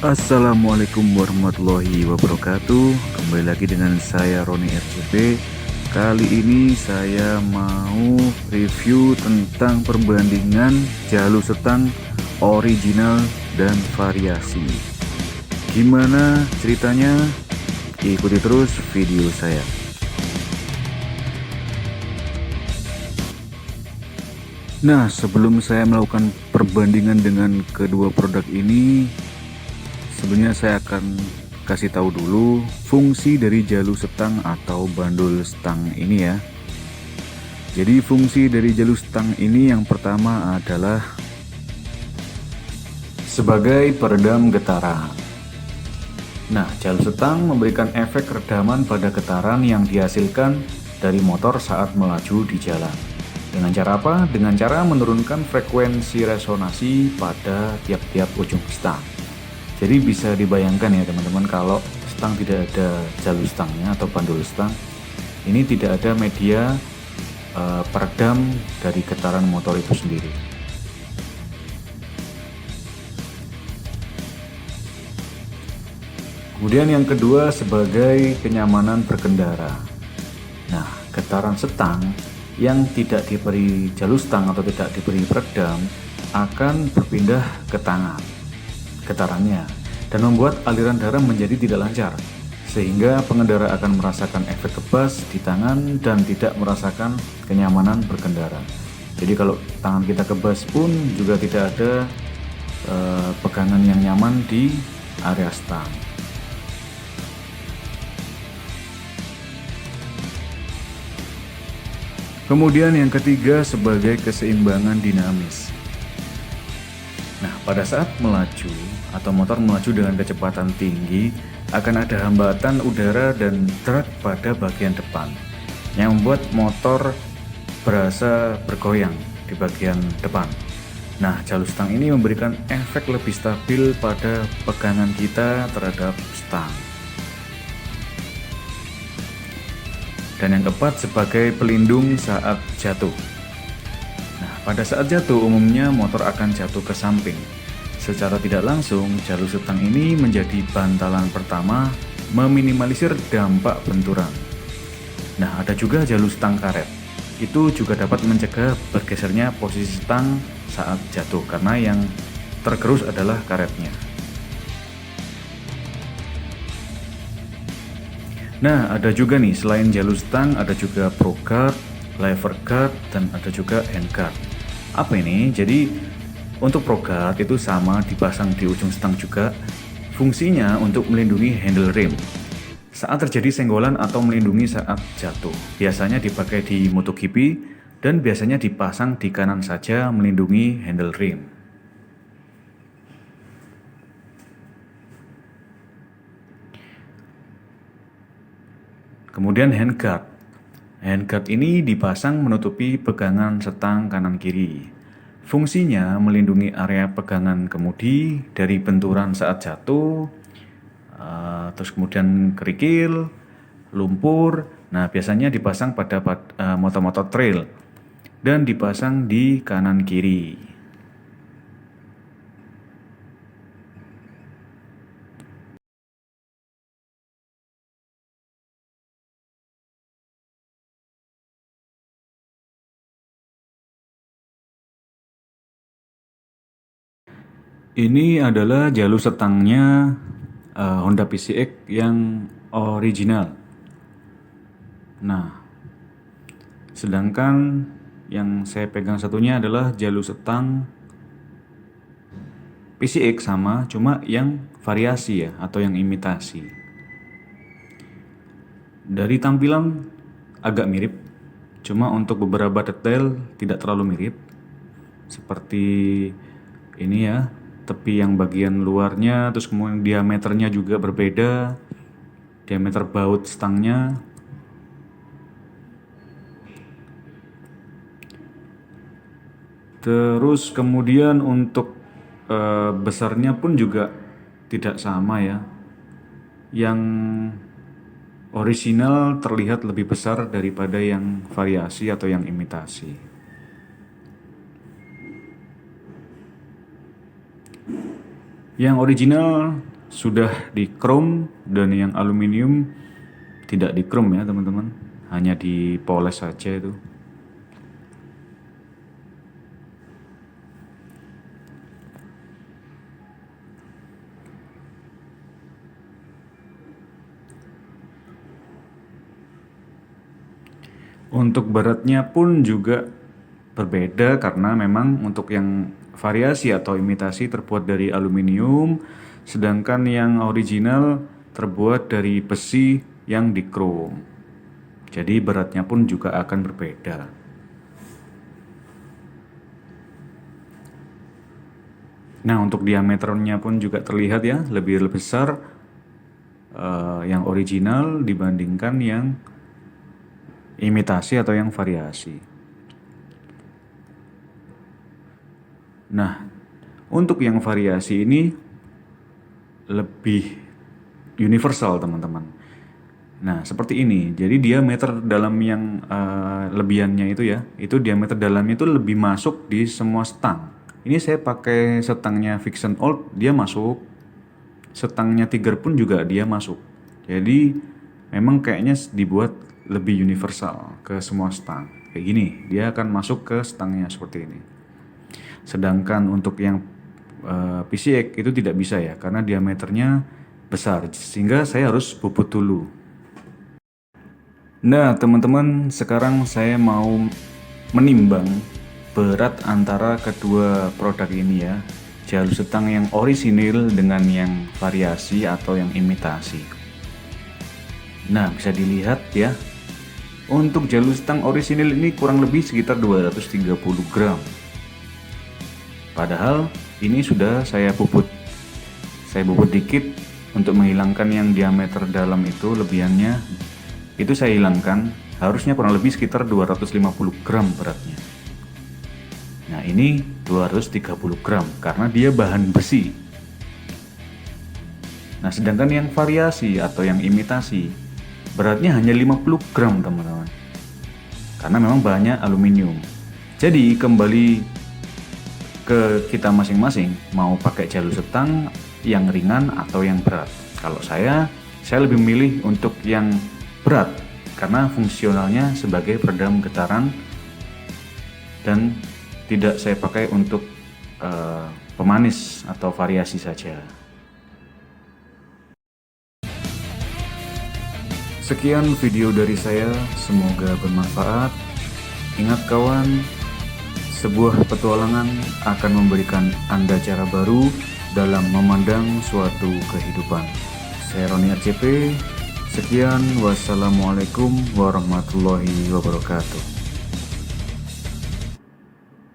Assalamualaikum warahmatullahi wabarakatuh. Kembali lagi dengan saya Roni RCP. Kali ini saya mau review tentang perbandingan jalur setang original dan variasi. Gimana ceritanya? Ikuti terus video saya. Nah, sebelum saya melakukan perbandingan dengan kedua produk ini, sebenarnya saya akan kasih tahu dulu fungsi dari jalur setang atau bandul setang ini ya. Jadi fungsi dari jalur setang ini yang pertama adalah sebagai peredam getaran. Nah, jalur setang memberikan efek redaman pada getaran yang dihasilkan dari motor saat melaju di jalan. Dengan cara apa? Dengan cara menurunkan frekuensi resonansi pada tiap-tiap ujung stang. Jadi bisa dibayangkan ya teman-teman, kalau stang tidak ada jalur stangnya atau bandul stang, ini tidak ada media peredam dari getaran motor itu sendiri. Kemudian yang kedua sebagai kenyamanan berkendara. Nah, getaran setang yang tidak diberi jalur stang atau tidak diberi peredam akan berpindah ke tangan getarannya dan membuat aliran darah menjadi tidak lancar, sehingga pengendara akan merasakan efek kebas di tangan dan tidak merasakan kenyamanan berkendara. Jadi kalau tangan kita kebas pun juga tidak ada pegangan yang nyaman di area stang. Kemudian yang ketiga sebagai keseimbangan dinamis. Nah, pada saat melaju atau motor melaju dengan kecepatan tinggi, akan ada hambatan udara dan drag pada bagian depan yang membuat motor berasa bergoyang di bagian depan. Nah, jalur stang ini memberikan efek lebih stabil pada pegangan kita terhadap stang. Dan yang keempat sebagai pelindung saat jatuh. Nah, pada saat jatuh umumnya motor akan jatuh ke samping. Secara tidak langsung, jalur setang ini menjadi bantalan pertama meminimalisir dampak benturan. Nah, ada juga jalur stang karet. Itu juga dapat mencegah bergesernya posisi stang saat jatuh karena yang tergerus adalah karetnya. Nah, ada juga nih, selain jalur stang ada juga pro guard, lever guard, dan ada juga hand guard. Apa ini? Jadi untuk pro guard itu sama dipasang di ujung stang juga. Fungsinya untuk melindungi handle rim saat terjadi senggolan atau melindungi saat jatuh. Biasanya dipakai di MotoGP dan biasanya dipasang di kanan saja melindungi handle rim. Kemudian hand guard. Hand guard ini dipasang menutupi pegangan setang kanan kiri. Fungsinya melindungi area pegangan kemudi dari benturan saat jatuh, terus kemudian kerikil, lumpur. Nah, biasanya dipasang pada motor-motor trail dan dipasang di kanan kiri. Ini adalah jalur setangnya Honda PCX yang original. Nah, sedangkan yang saya pegang satunya adalah jalur setang PCX sama, cuma yang variasi ya atau yang imitasi. Dari tampilan agak mirip, cuma untuk beberapa detail tidak terlalu mirip. Seperti ini ya, tepi yang bagian luarnya, terus kemudian diameternya juga berbeda, diameter baut stangnya. Terus kemudian untuk besarnya pun juga tidak sama ya. Yang original terlihat lebih besar daripada yang variasi atau yang imitasi. Yang original sudah di chrome dan yang aluminium tidak di chrome ya teman-teman, hanya dipoles saja itu. Untuk beratnya pun juga berbeda karena memang untuk yang variasi atau imitasi terbuat dari aluminium, sedangkan yang original terbuat dari besi yang di chrome. Jadi beratnya pun juga akan berbeda. Nah, untuk diameternya pun juga terlihat ya, lebih besar yang original dibandingkan yang imitasi atau yang variasi. Nah, untuk yang variasi ini lebih universal teman-teman. Nah, seperti ini. Jadi diameter dalam yang lebihannya itu ya, itu diameter dalamnya itu lebih masuk di semua stang. Ini saya pakai stangnya Vixen Old, dia masuk. Stangnya Tiger pun juga dia masuk. Jadi memang kayaknya dibuat lebih universal ke semua stang. Kayak gini, dia akan masuk ke stangnya seperti ini. Sedangkan untuk yang PCX itu tidak bisa ya, karena diameternya besar, sehingga saya harus bubut dulu. Nah teman-teman, sekarang saya mau menimbang berat antara kedua produk ini ya, jalur stang yang orisinil dengan yang variasi atau yang imitasi. Nah, bisa dilihat ya, untuk jalur stang orisinil ini kurang lebih sekitar 230 gram. Padahal ini sudah saya bubut dikit untuk menghilangkan yang diameter dalam itu, lebihannya itu saya hilangkan, harusnya kurang lebih sekitar 250 gram beratnya. Nah ini 230 gram karena dia bahan besi. Nah sedangkan yang variasi atau yang imitasi beratnya hanya 50 gram teman-teman, karena memang bahannya aluminium. Jadi kembali ke kita masing-masing, mau pakai jalur stang yang ringan atau yang berat. Kalau saya lebih memilih untuk yang berat karena fungsionalnya sebagai peredam getaran dan tidak saya pakai untuk pemanis atau variasi saja. Sekian video dari saya, semoga bermanfaat. Ingat kawan, sebuah petualangan akan memberikan Anda cara baru dalam memandang suatu kehidupan. Saya Roni RCP, sekian, wassalamualaikum warahmatullahi wabarakatuh.